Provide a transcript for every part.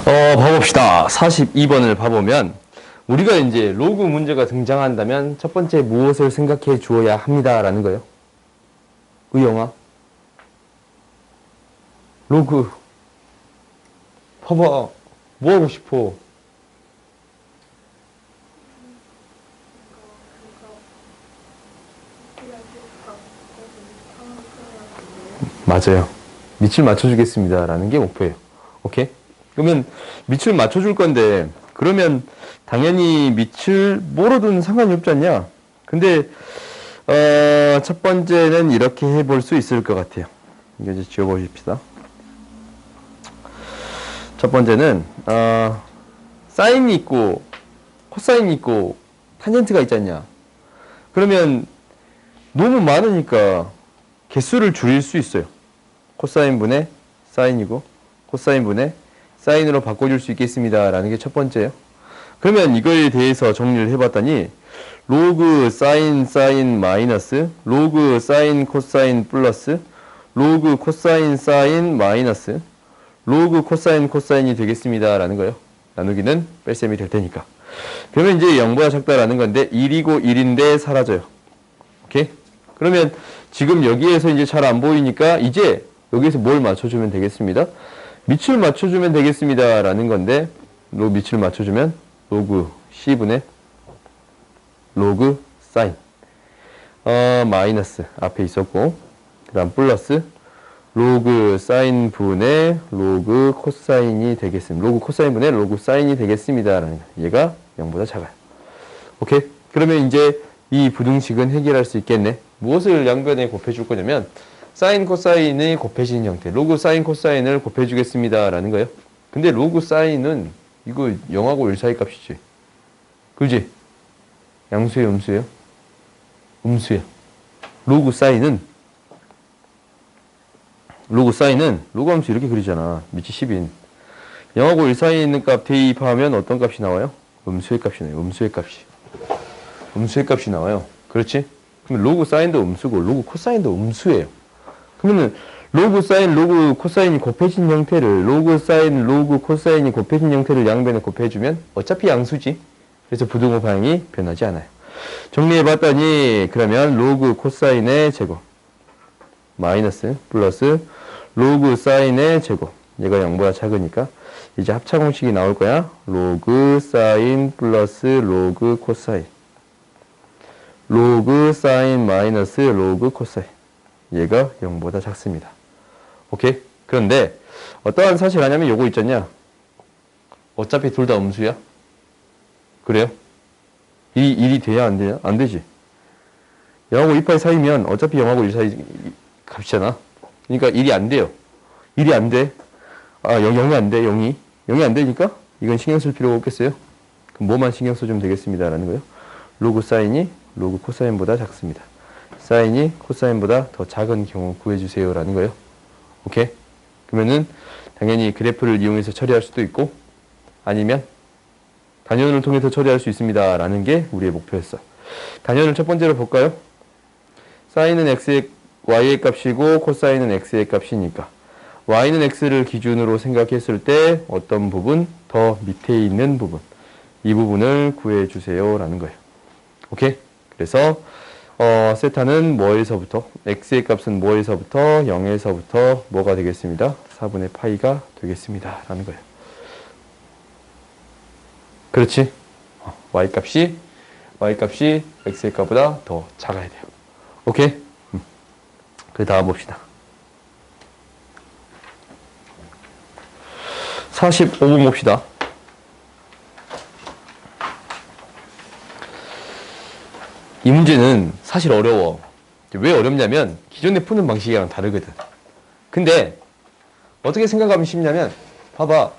봐봅시다. 42번을 봐보면 우리가 이제 로그 문제가 등장한다면 첫 번째 무엇을 생각해 주어야 합니다라는 거예요. 의영아, 로그 봐봐. 뭐 하고 싶어? 맞아요. 밑을 맞춰주겠습니다 라는 게 목표예요. 오케이? 그러면 밑을 맞춰줄 건데 그러면 당연히 밑을 뭐로든 상관이 없지 않냐? 근데 첫 번째는 이렇게 해볼 수 있을 것 같아요. 이거 이제 지워보십시다. 첫 번째는 사인이 있고 코사인이 있고 탄젠트가 있지 않냐? 그러면 너무 많으니까 개수를 줄일 수 있어요. 코사인분의 사인이고 코사인분의 사인으로 바꿔줄 수 있겠습니다 라는 게 첫 번째예요. 그러면 이거에 대해서 정리를 해봤더니 로그 사인 사인 마이너스 로그 사인 코사인 플러스 로그 코사인 사인 마이너스 로그 코사인 코사인이 되겠습니다 라는 거예요. 나누기는 뺄셈이 될 테니까. 그러면 이제 0보다 작다라는 건데 1이고 1인데 사라져요. 오케이? 그러면 지금 여기에서 이제 잘 안 보이니까 이제 여기에서 뭘 맞춰주면 되겠습니다. 밑을 맞춰주면 되겠습니다 라는 건데 밑을 맞춰주면 로그 C분의 로그 사인 마이너스 앞에 있었고 그 다음 플러스 로그 사인 분의 로그 코사인이 되겠습니다. 로그 코사인 분의 로그 사인이 되겠습니다 라는 거. 얘가 0보다 작아요. 오케이? 그러면 이제 이 부등식은 해결할 수 있겠네. 무엇을 양변에 곱해줄 거냐면 사인 코사인의 곱해진 형태 로그 사인 코사인을 곱해주겠습니다 라는 거예요. 근데 로그 사인은 이거 0하고 1 사이 값이지. 그지? 양수예요, 음수예요? 음수예요. 로그 사인은 로그 함수 이렇게 그리잖아. 밑이 10인 0하고 1 사이에 있는 값 대입하면 어떤 값이 나와요? 음수의 값이 나와요. 음수의 값이 나와요. 그렇지? 그러면 로그 사인도 음수고 로그 코사인도 음수예요. 그러면 로그 사인, 로그 코사인이 곱해진 형태를 로그 사인, 로그 코사인이 곱해진 형태를 양변에 곱해주면 어차피 양수지. 그래서 부등호 방향이 변하지 않아요. 정리해봤더니 그러면 로그 코사인의 제곱 마이너스 플러스 로그 사인의 제곱 얘가 0보다 작으니까 이제 합차 공식이 나올 거야. 로그 사인 플러스 로그 코사인 로그 사인 마이너스 로그 코사인 얘가 0보다 작습니다. 오케이? 그런데 어떠한 사실 하냐면 요거 있잖냐. 어차피 둘 다 음수야. 그래요? 이 1이 돼야 안 돼요? 안 되지. 0하고 2파이 사이면 어차피 0하고 1 사이 값이잖아. 그러니까 1이 안 돼요. 1이 안 돼. 0이 안 돼. 0이 안 되니까 이건 신경 쓸 필요가 없겠어요. 그럼 뭐만 신경 써주면 되겠습니다. 라는 거예요. 로그 사인이 로그 코사인보다 작습니다. 사인이 코사인보다 더 작은 경우 구해주세요. 라는 거예요. 오케이? 그러면은 당연히 그래프를 이용해서 처리할 수도 있고 아니면 단연을 통해서 처리할 수 있습니다. 라는 게 우리의 목표였어. 단연을 첫 번째로 볼까요? 사인은 x의 y의 값이고 코사인은 x의 값이니까 y는 x를 기준으로 생각했을 때 어떤 부분? 더 밑에 있는 부분. 이 부분을 구해주세요. 라는 거예요. 오케이? 그래서 세타는 뭐에서부터? x의 값은 뭐에서부터? 0에서부터 뭐가 되겠습니다? 4분의 파이가 되겠습니다. 라는 거예요. 그렇지? y값이 x의 값보다 더 작아야 돼요. 오케이? 그 다음 봅시다. 45번 봅시다. 이 문제는 사실 어려워. 왜 어렵냐면 기존에 푸는 방식이랑 다르거든. 근데 어떻게 생각하면 쉽냐면 봐봐.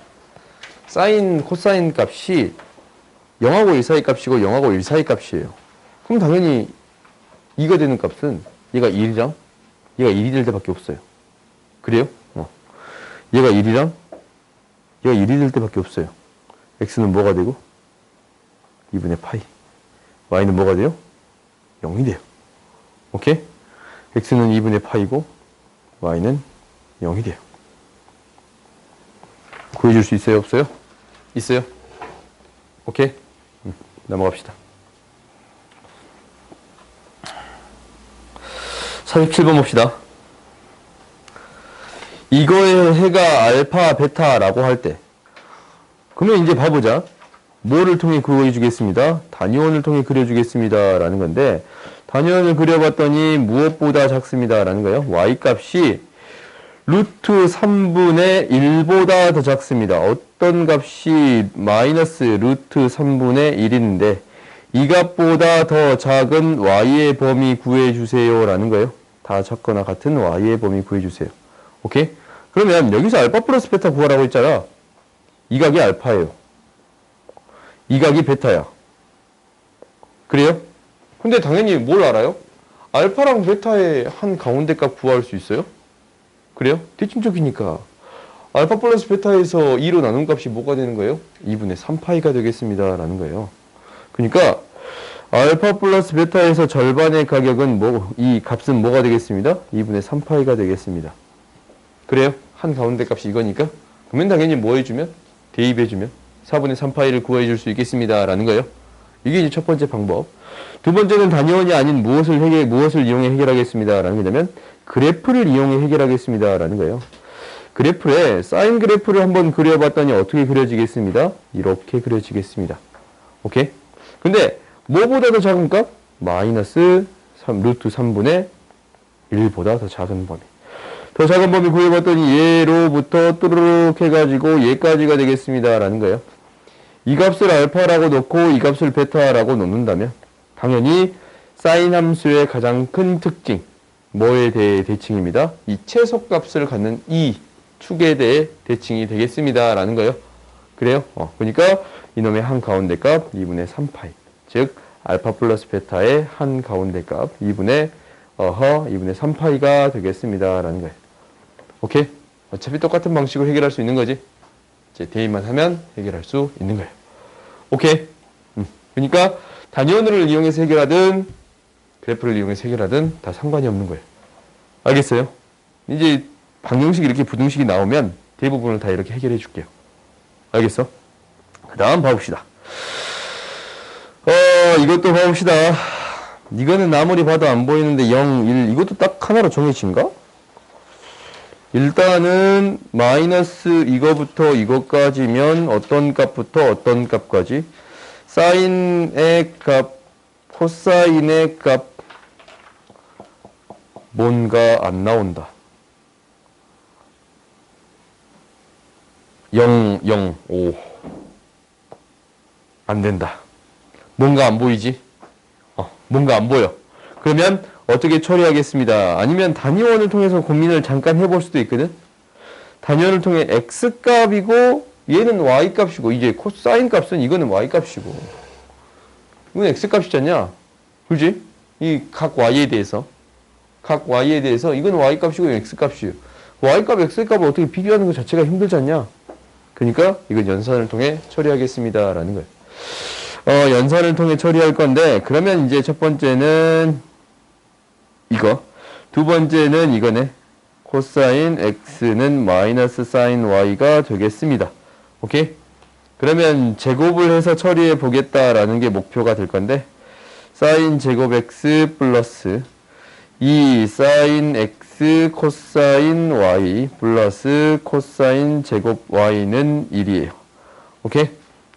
사인, 코사인 값이 0하고 1 사이 값이고 0하고 1 사이 값이에요. 그럼 당연히 2가 되는 값은 얘가 1이랑 얘가 1이 될 때밖에 없어요. 그래요? 얘가 1이랑 얘가 1이 될 때밖에 없어요. x는 뭐가 되고? 2분의 파이. y는 뭐가 돼요? 0이 돼요. 오케이? x는 2분의 파이고 y는 0이 돼요. 구해줄 수 있어요? 없어요? 있어요? 오케이? 넘어갑시다. 47번 봅시다. 이거의 해가 알파, 베타라고 할 때, 그러면 이제 봐보자. 뭐를 통해 그려주겠습니다? 단위원을 통해 그려주겠습니다. 라는 건데, 단위원을 그려봤더니 무엇보다 작습니다. 라는 거예요. y값이 루트 3분의 1보다 더 작습니다. 어떤 값이 마이너스 루트 3분의 1인데, 이 값보다 더 작은 y의 범위 구해주세요. 라는 거예요. 다 작거나 같은 y의 범위 구해주세요. 오케이? 그러면 여기서 알파 플러스 베타 구하라고 했잖아. 이 각이 알파예요. 이 각이 베타야. 그래요? 근데 당연히 뭘 알아요? 알파랑 베타의 한 가운데 값 구할 수 있어요? 그래요? 대칭적이니까. 알파 플러스 베타에서 2로 나눈 값이 뭐가 되는 거예요? 2분의 3파이가 되겠습니다. 라는 거예요. 그러니까 알파 플러스 베타에서 절반의 가격은 이 값은 뭐가 되겠습니다? 2분의 3파이가 되겠습니다. 그래요? 한 가운데 값이 이거니까? 그러면 당연히 뭐 해주면? 대입해주면 4분의 3파이를 구해줄 수 있겠습니다. 라는 거예요. 이게 이제 첫 번째 방법. 두 번째는 단위원이 아닌 무엇을 이용해 해결하겠습니다. 라는 거냐면 그래프를 이용해 해결하겠습니다. 라는 거예요. 그래프에 사인 그래프를 한번 그려봤더니 어떻게 그려지겠습니다? 이렇게 그려지겠습니다. 오케이? 근데 뭐보다 더 작은 값? 마이너스 루트 3분의 1보다 더 작은 범위. 더 작은 범위 구해봤더니 얘로부터 뚜루룩 해가지고 얘까지가 되겠습니다. 라는 거예요. 이 값을 알파라고 놓고 이 값을 베타라고 놓는다면 당연히 사인 함수의 가장 큰 특징, 뭐에 대해 대칭입니다. 이 최소값을 갖는 이 축에 대해 대칭이 되겠습니다. 라는 거예요. 그래요? 그러니까 이놈의 한 가운데 값 2분의 3파이. 즉 알파 플러스 베타의 한 가운데 값 2분의 3파이가 되겠습니다. 라는 거예요. 오케이? 어차피 똑같은 방식으로 해결할 수 있는 거지. 이제 대입만 하면 해결할 수 있는 거예요. 오케이? 그러니까 단위원을 이용해서 해결하든 그래프를 이용해서 해결하든 다 상관이 없는 거예요. 알겠어요? 이제 방정식 이렇게 부등식이 나오면 대부분을 다 이렇게 해결해 줄게요. 알겠어? 그 다음 봐봅시다. 이것도 봐봅시다. 이거는 아무리 봐도 안 보이는데 0, 1 이것도 딱 하나로 정해진가? 일단은 마이너스 이거부터 이거까지면 어떤 값부터 어떤 값까지 사인의 값, 코사인의 값 뭔가 안 나온다. 0, 0, 5 안 된다. 뭔가 안 보이지? 뭔가 안 보여. 그러면 어떻게 처리하겠습니다. 아니면 단위원을 통해서 고민을 잠깐 해볼 수도 있거든. 단위원을 통해 x값이고 얘는 y값이고 이제 코사인 값은 이거는 y값이고 이건 x값이잖냐. 그지? 이 각 y에 대해서 이건 y값이고 이건 x값이에요. y값, x값을 어떻게 비교하는 것 자체가 힘들지 않냐. 그러니까 이건 연산을 통해 처리하겠습니다. 라는 거예요. 연산을 통해 처리할 건데 그러면 이제 첫 번째는 이거, 두 번째는 이거네. 코사인 x는 마이너스 사인 y가 되겠습니다. 오케이? 그러면 제곱을 해서 처리해 보겠다라는 게 목표가 될 건데 사인 제곱 x 플러스 2 사인 x 코사인 y 플러스 코사인 제곱 y는 1이에요. 오케이?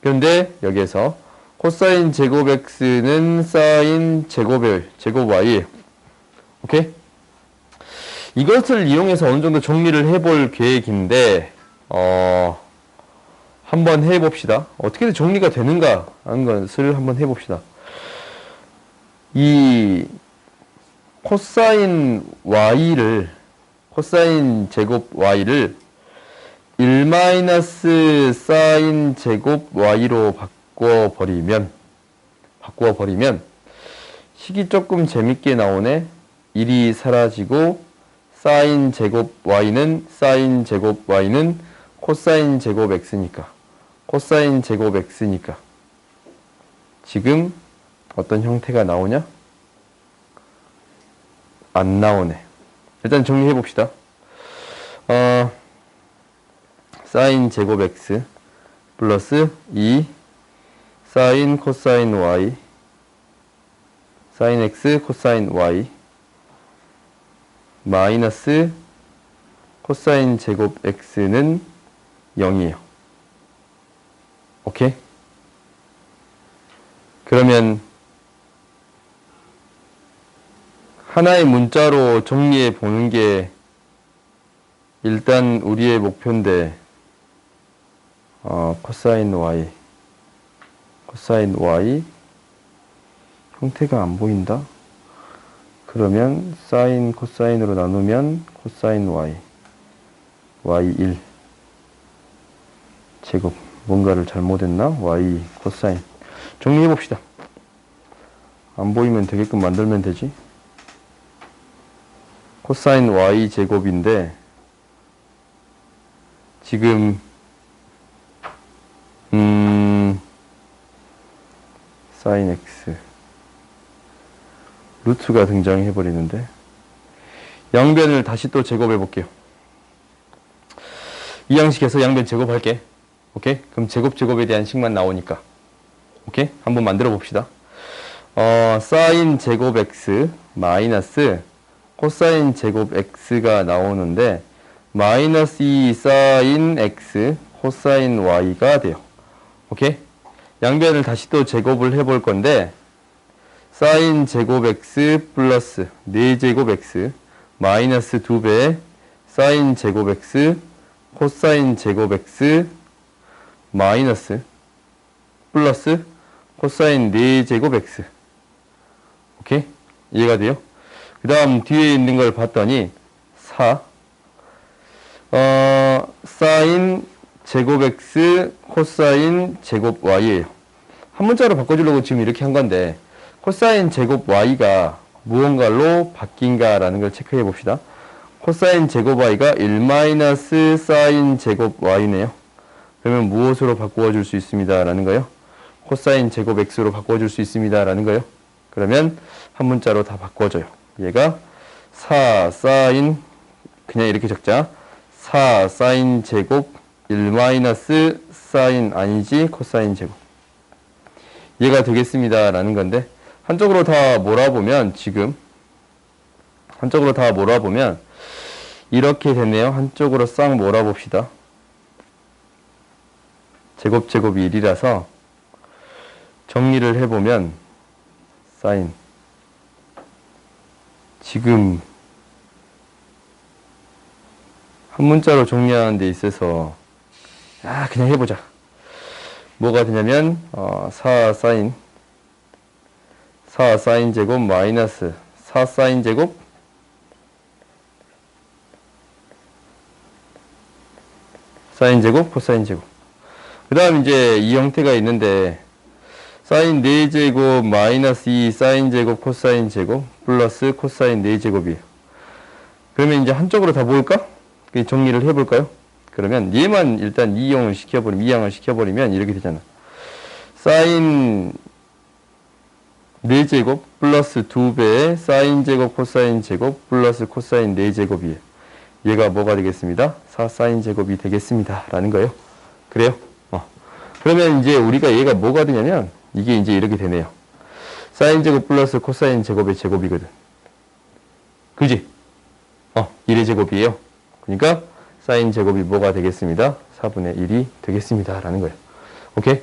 그런데 여기에서 코사인 제곱 x는 사인 제곱 y예요. 오케이? 이것을 이용해서 어느 정도 정리를 해볼 계획인데, 한번 해봅시다. 어떻게든 정리가 되는가 하는 것을 한번 해봅시다. 이 코사인 제곱 y를 1 사인 제곱 y로 바꿔버리면 식이 조금 재밌게 나오네. 1이 사라지고 사인 제곱 y는 코사인 제곱 x니까 지금 어떤 형태가 나오냐? 안 나오네. 일단 정리해 봅시다. 사인 제곱 x 플러스 2 사인 코사인 y 사인 x 코사인 y 마이너스 코사인 제곱 x는 0이에요. 오케이? 그러면 하나의 문자로 정리해 보는 게 일단 우리의 목표인데, 코사인 y 형태가 안 보인다? 그러면 사인 코사인으로 나누면 코사인 y1 제곱, 뭔가를 잘못했나? y 코사인 정리해 봅시다. 안 보이면 되게끔 만들면 되지. 코사인 y 제곱인데 지금 사인 x 루트가 등장해 버리는데, 양변을 다시 또 제곱해 볼게요. 이 양식에서 양변 제곱할게. 오케이? 그럼 제곱에 대한 식만 나오니까. 오케이? 한번 만들어 봅시다. 사인 제곱 x 마이너스 코사인 제곱 x가 나오는데, 마이너스 2 사인 x 코사인 y가 돼요. 오케이? 양변을 다시 또 제곱을 해볼 건데, 사인 제곱 x 플러스 4제곱 x 마이너스 2배 사인 제곱 x 코사인 제곱 x 마이너스 플러스 코사인 4제곱 x. 오케이? 이해가 돼요? 그 다음 뒤에 있는 걸 봤더니 4 사인 제곱 x 코사인 제곱 y예요. 한 문자로 바꿔주려고 지금 이렇게 한 건데, 코사인 제곱 y가 무언가로 바뀐가 라는 걸 체크해 봅시다. 코사인 제곱 y가 1 사인 제곱 y네요. 그러면 무엇으로 바꾸어 줄 수 있습니다 라는 거요? 코사인 제곱 x로 바꾸어 줄 수 있습니다 라는 거요. 그러면 한 문자로 다 바꿔줘요. 얘가 4 사인, 그냥 이렇게 적자. 4 사인 제곱 1 사인 아니지 코사인 제곱, 얘가 되겠습니다 라는 건데, 한쪽으로 다 몰아보면 이렇게 되네요. 한쪽으로 싹 몰아봅시다. 제곱이 1이라서 정리를 해보면 사인, 지금 한 문자로 정리하는 데 있어서 그냥 해보자. 뭐가 되냐면 4 사인 제곱 마이너스 4 사인 제곱 사인 제곱 코사인 제곱. 그 다음 이제 이 형태가 있는데, 사인 4제곱 마이너스 2 사인 제곱 코사인 제곱 플러스 코사인 4제곱이에요. 그러면 이제 한쪽으로 다 모을까? 정리를 해볼까요? 그러면 얘만 일단 이항을 시켜버리면 이렇게 되잖아. 사인 4제곱 플러스 2배의 사인 제곱 코사인 제곱 플러스 코사인 4제곱이에요. 얘가 뭐가 되겠습니다? 4 사인 제곱이 되겠습니다 라는 거예요. 그래요? 그러면 이제 우리가 얘가 뭐가 되냐면, 이게 이제 이렇게 되네요. 사인 제곱 플러스 코사인 제곱의 제곱이거든. 그지? 1의 제곱이에요. 그러니까 사인 제곱이 뭐가 되겠습니다? 4분의 1이 되겠습니다 라는 거예요. 오케이?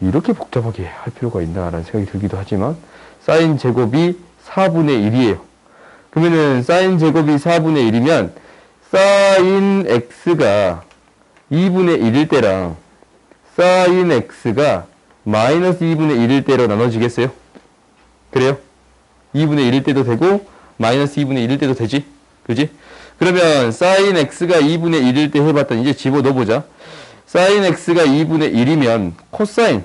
이렇게 복잡하게 할 필요가 있나라는 생각이 들기도 하지만, 사인 제곱이 4분의 1이에요. 그러면은 사인 제곱이 4분의 1이면 사인 x가 2분의 1일 때랑 사인 x가 마이너스 2분의 1일 때로 나눠지겠어요? 그래요? 2분의 1일 때도 되고 마이너스 2분의 1일 때도 되지? 그지? 그러면 사인 x가 2분의 1일 때 해봤더니 이제 집어넣어보자. 사인 x가 2분의 1이면 코사인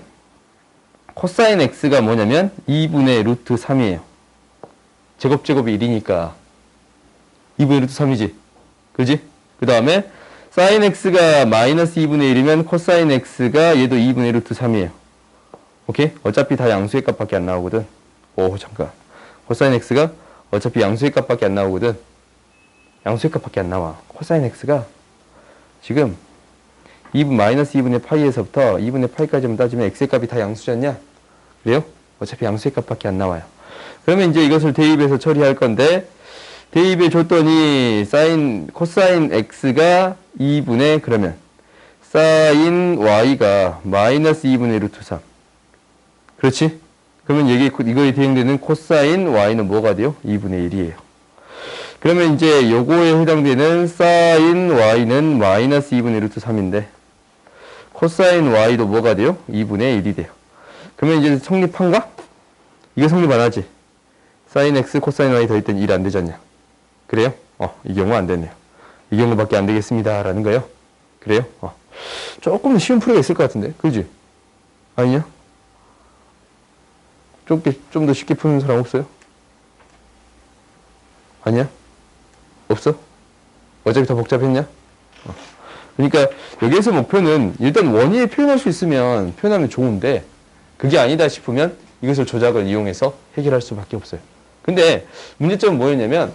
x가 뭐냐면 2분의 루트 3이에요. 제곱이 1이니까 2분의 루트 3이지. 그지? 그 다음에 사인 x가 마이너스 2분의 1이면 코사인 x가 얘도 2분의 루트 3이에요. 오케이? 어차피 다 양수의 값밖에 안 나오거든. 잠깐. 코사인 x가 어차피 양수의 값밖에 안 나오거든. 양수의 값밖에 안 나와. 코사인 x가 지금 마이너스 2분의 파이에서부터 2분의 파이까지만 따지면 x의 값이 다 양수잖냐? 그래요? 어차피 양수의 값밖에 안 나와요. 그러면 이제 이것을 대입해서 처리할 건데, 대입해 줬더니 코사인 x가 2분의 그러면 사인 y가 마이너스 2분의 루트 3. 그렇지? 그러면 이거에 대응되는 코사인 y는 뭐가 돼요? 2분의 1이에요. 그러면 이제 요거에 해당되는 사인 y는 마이너스 2분의 루트 3인데 코사인 y도 뭐가 돼요? 2분의 1이 돼요. 그러면 이제 성립한가? 이거 성립 안 하지? 사인 x 코사인 y 더했더니 1 안 되잖냐? 그래요? 이 경우 안 되네요. 이 경우밖에 안 되겠습니다. 라는 거예요. 그래요? 조금 쉬운 풀이가 있을 것 같은데. 그지? 아니냐? 좀 더 쉽게 푸는 사람 없어요? 아니야? 없어? 어차피 더 복잡했냐? 그러니까 여기에서 목표는 일단 원위에 표현할 수 있으면 표현하면 좋은데 그게 아니다 싶으면 이것을 조작을 이용해서 해결할 수밖에 없어요. 근데 문제점은 뭐였냐면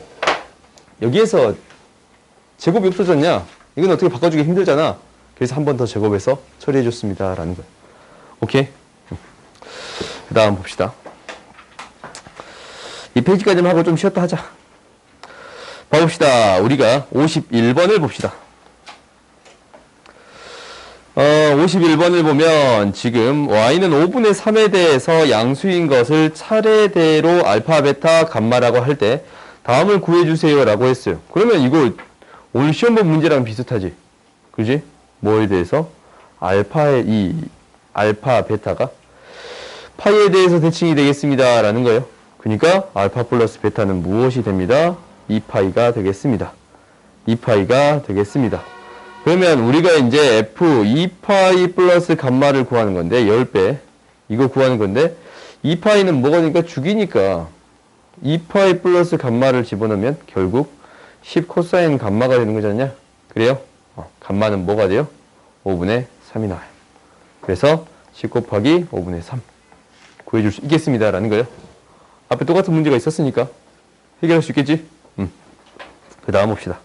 여기에서 제곱이 없어졌냐? 이건 어떻게 바꿔주기 힘들잖아. 그래서 한 번 더 제곱해서 처리해줬습니다. 라는 거예요. 오케이? 그 다음 봅시다. 이 페이지까지만 하고 좀 쉬었다 하자. 봐봅시다. 우리가 51번을 봅시다. 51번을 보면 지금 y는 5분의 3에 대해서 양수인 것을 차례대로 알파, 베타, 감마라고 할 때 다음을 구해주세요 라고 했어요. 그러면 이거 오늘 시험본 문제랑 비슷하지? 그지? 뭐에 대해서? 알파, 베타가 파이에 대해서 대칭이 되겠습니다 라는 거예요. 그러니까 알파 플러스 베타는 무엇이 됩니다? 2파이가 되겠습니다. 2파이가 되겠습니다. 그러면 우리가 이제 f 2파이 플러스 감마를 구하는 건데 10배 이거 구하는 건데 2파이는 뭐가 되니까 죽이니까 2파이 플러스 감마를 집어넣으면 결국 10 코사인 감마가 되는 거잖냐? 그래요? 감마는 뭐가 돼요? 5분의 3이 나와요. 그래서 10 곱하기 5분의 3 구해줄 수 있겠습니다 라는 거예요. 앞에 똑같은 문제가 있었으니까 해결할 수 있겠지? 그 다음 봅시다.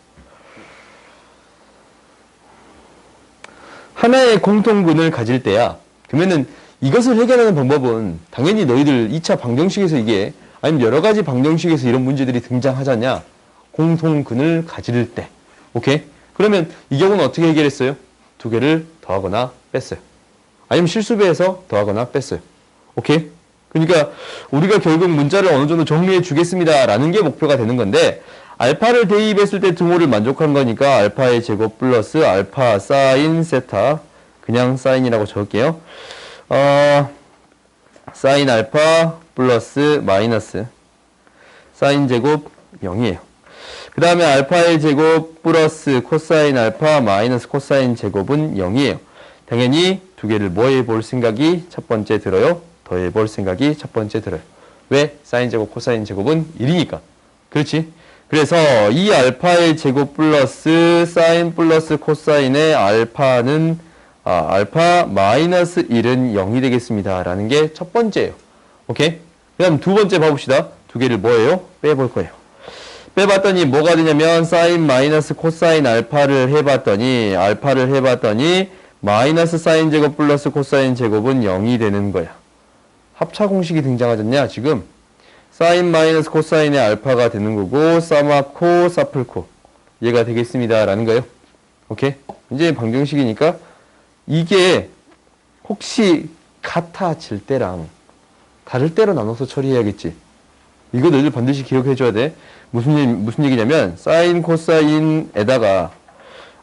하나의 공통분을 가질 때야. 그러면은 이것을 해결하는 방법은 당연히 너희들 2차 방정식에서 이게 아니면 여러 가지 방정식에서 이런 문제들이 등장하잖냐. 공통근을 가질 때. 오케이? 그러면 이 경우는 어떻게 해결했어요? 두 개를 더하거나 뺐어요. 아니면 실수배해서 더하거나 뺐어요. 오케이? 그러니까 우리가 결국 문자를 어느 정도 정리해 주겠습니다 라는 게 목표가 되는 건데 알파를 대입했을 때 등호를 만족한 거니까 알파의 제곱 플러스 알파 사인 세타 그냥 사인이라고 적을게요. 사인 알파 플러스 마이너스 사인 제곱 0이에요. 그 다음에 알파의 제곱 플러스 코사인 알파 마이너스 코사인 제곱은 0이에요. 당연히 두 개를 뭐 해볼 생각이 첫 번째 들어요? 더해볼 생각이 첫 번째 들어요. 왜? 사인 제곱 코사인 제곱은 1이니까. 그렇지? 그래서 이 알파의 제곱 플러스 사인 플러스 코사인의 알파는 알파 마이너스 1은 0이 되겠습니다 라는 게 첫 번째예요. 오케이? 그 다음 두 번째 봐봅시다. 두 개를 뭐예요? 빼볼 거예요. 빼봤더니 뭐가 되냐면 사인 마이너스 코사인 알파를 해봤더니 마이너스 사인 제곱 플러스 코사인 제곱은 0이 되는 거야. 합차 공식이 등장하잖냐 지금. 사인 마이너스 코사인의 알파가 되는 거고 사마코 사플코 얘가 되겠습니다 라는 거예요. 오케이? 이제 방정식이니까 이게 혹시 같아질 때랑 다를 때로 나눠서 처리해야겠지. 이거 너희들 반드시 기억해 줘야 돼. 무슨 얘기냐면 사인 코사인에다가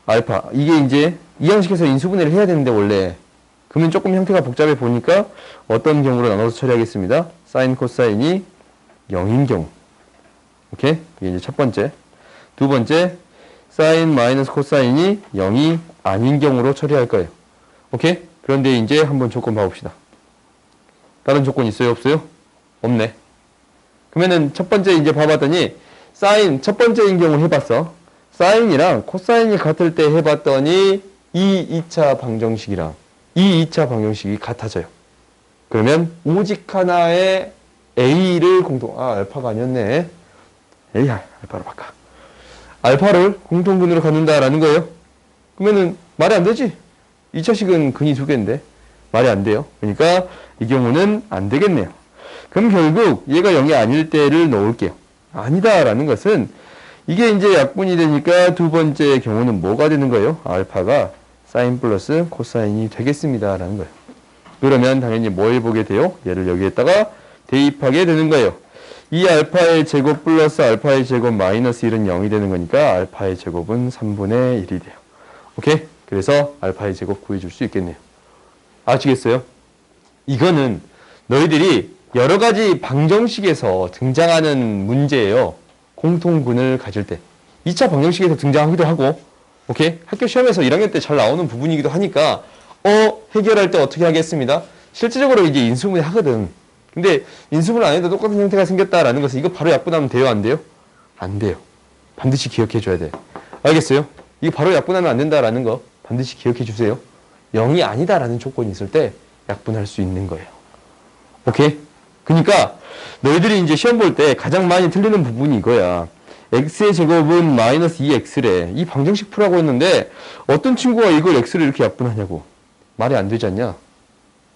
알파 이게 이제 이 양식에서 인수분해를 해야 되는데 원래 그러면 조금 형태가 복잡해 보니까 어떤 경우로 나눠서 처리하겠습니다. 사인 코사인이 0인 경우. 오케이? 이게 이제 첫 번째. 두 번째, 사인 마이너스 코사인이 0이 아닌 경우로 처리할 거예요. 오케이? 그런데 이제 한번 조건 봐봅시다. 다른 조건 있어요? 없어요? 없네. 그러면은 첫 번째 이제 봐봤더니 사인 첫 번째인 경우 해봤어. 사인이랑 코사인이 같을 때 해봤더니 이 2차 방정식이랑 이 2차 방정식이 같아져요. 그러면 오직 하나의 A를 알파가 아니었네. 알파로 바꿔. 알파를 공통분으로 갖는다라는 거예요. 그러면은 말이 안 되지. 2차식은 근이 2개인데 말이 안 돼요. 그러니까 이 경우는 안 되겠네요. 그럼 결국 얘가 0이 아닐 때를 넣을게요. 아니다라는 것은 이게 이제 약분이 되니까 두 번째 경우는 뭐가 되는 거예요? 알파가 사인 플러스 코사인이 되겠습니다라는 거예요. 그러면 당연히 뭘 보게 돼요? 얘를 여기에다가 대입하게 되는 거예요. 이 알파의 제곱 플러스 알파의 제곱 마이너스 1은 0이 되는 거니까 알파의 제곱은 3분의 1이 돼요. 오케이? 그래서 알파의 제곱 구해줄 수 있겠네요. 아시겠어요? 이거는 너희들이 여러 가지 방정식에서 등장하는 문제예요. 공통분을 가질 때. 2차 방정식에서 등장하기도 하고, 오케이? 학교 시험에서 1학년 때 잘 나오는 부분이기도 하니까, 해결할 때 어떻게 하겠습니다? 실질적으로 이제 인수분해 하거든. 근데 인수분해 안 해도 똑같은 형태가 생겼다라는 것은 이거 바로 약분하면 돼요? 안 돼요? 안 돼요. 반드시 기억해 줘야 돼. 알겠어요? 이거 바로 약분하면 안 된다라는 거 반드시 기억해 주세요. 0이 아니다라는 조건이 있을 때 약분할 수 있는 거예요. 오케이? 그러니까 너희들이 이제 시험 볼 때 가장 많이 틀리는 부분이 이거야. x의 제곱은 마이너스 2x래. 이 방정식 풀라고 했는데 어떤 친구가 이걸 x를 이렇게 약분하냐고. 말이 안 되지 않냐?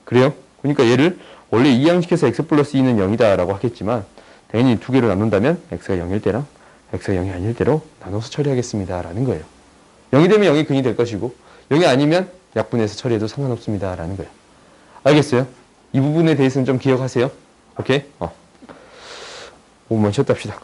그래요? 그러니까 얘를 원래 이항식해서 x 플러스 2는 0이다 라고 하겠지만 당연히 두 개로 나눈다면 x가 0일 때랑 x가 0이 아닐 때로 나눠서 처리하겠습니다 라는 거예요. 0이 되면 0이 근이 될 것이고 0이 아니면 약분해서 처리해도 상관없습니다 라는 거예요. 알겠어요? 이 부분에 대해서는 좀 기억하세요. 오케이? 5분만 쉬었다 합시다.